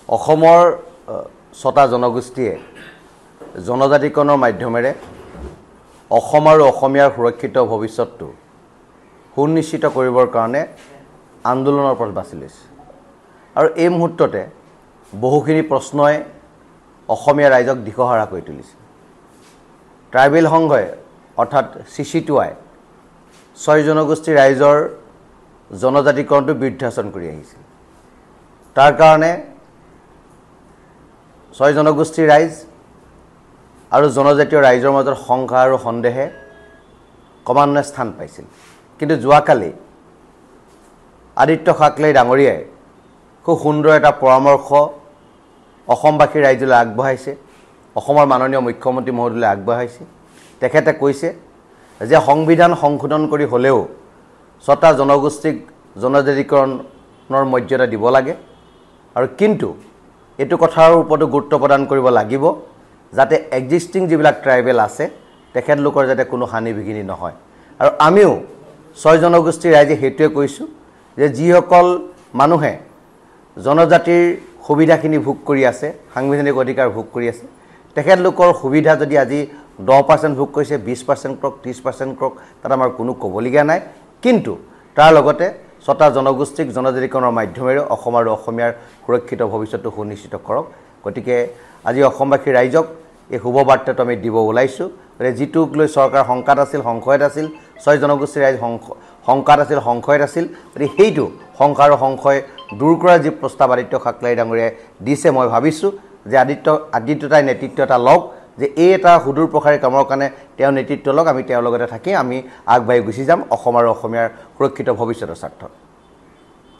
অসমৰ ছটা জনগোষ্ঠীয়ে জনজাতিকৰণৰ মাধ্যমেৰে অসম আৰু অসমীয়াৰ সুৰক্ষিত ভৱিষ্যতটো সুনিশ্চিত কৰিবৰ কাৰণে আন্দোলনৰ পথ বাছি লৈছে আৰু এই মুহূৰ্ততে বহুখিনি প্ৰশ্নই অসমীয়া ৰাইজক দিশহাৰা কৰি তুলিছে ট্ৰাইবেল সংঘই অৰ্থাৎ CC2I 6 জনগোষ্ঠী ৰাইজৰ জনজাতিকৰণটো বিৰুদ্ধাচৰণ কৰি আহিছিল তাৰ কাৰণে 6 জনগোষ্ঠী ৰাইজ আৰু জনজাতীয় ৰাইজৰ মাজত সংঘাত আৰু সন্দেহে ক্ৰমান্বয়ে স্থান পাইছিল কিন্তু যোৱাকালি আদিত্য খাকলে ডাঙৰীয়াই খুব সুন্দৰ এটা পৰামৰ্শ অসমবাসী ৰাইজলৈ আগবঢ়াইছে অসমৰ মাননীয় মুখ্যমন্ত্ৰী মহোদয়লৈ আগবঢ়াইছে তেখেতে কৈছে যে সংবিধান সংশোধন কৰি হলেও ছটা জনগোষ্ঠীক জনজাতিকৰণৰ মৰ্যাদা দিব লাগে আৰু কিন্তু এটো কথাৰ ওপৰত গুৰুত্ব প্ৰদান কৰিব লাগিব যাতে এক্সিস্টিং যিবিলাক ট্ৰাইবেল আছে তেখেত লোকৰ যাতে কোনো হানি বিঘিনি নহয় আৰু আমিও 6 জনগোষ্ঠী ৰাইজে হেতুৱে কৈছো যে যিসকল মানুহে জনজাতিৰ সুবিধাখিনি ভোগ কৰি আছে সাংবিধানিক অধিকাৰ ভোগ কৰি আছে তেখেত লোকৰ সুবিধা যদি আজি 10% ভোগ কৰিছে 20% কৰক 30% কৰক তাত আমাৰ কোনো কবলিগা নাই কিন্তু তাৰ লগতে ছটা জনগোষ্ঠীক জনজাতিকৰণৰ মাধ্যমেৰে অসম আৰু অসমীয়াৰ সুৰক্ষিত ভৱিষ্যতটো সুনিশ্চিত কৰক গতিকে আজি অসমবাসী ৰাইজক এই শুভ বাৰ্তাটো আমি দিব ওলাইছো যে যিটোক লৈ চৰকাৰ সংকাত আছিল সংশয়ত আছিল 6 জনগোষ্ঠী ৰাইজ সংকাত আছিল সংশয়ত আছিল গতিকে সেইটো সংকাৰ আৰু সংশয় দূৰ কৰাৰ যি প্ৰস্তাৱ আদিত্য খাকলাই ডাঙৰীয়াই দিছে মই ভাবিছো যে আদিত্যতাই নেতৃত্ব এটা লওক যে এই এটা সুদূৰ প্ৰসাৰী কামৰ কাৰণে তেওঁ নেতৃত্ব লওক আমি তেওঁৰ লগতে থাকি আমি আগবাঢ়ি গুচি যাম অসম আৰু অসমীয়াৰ সুৰক্ষিত ভৱিষ্যতৰ স্বাৰ্থত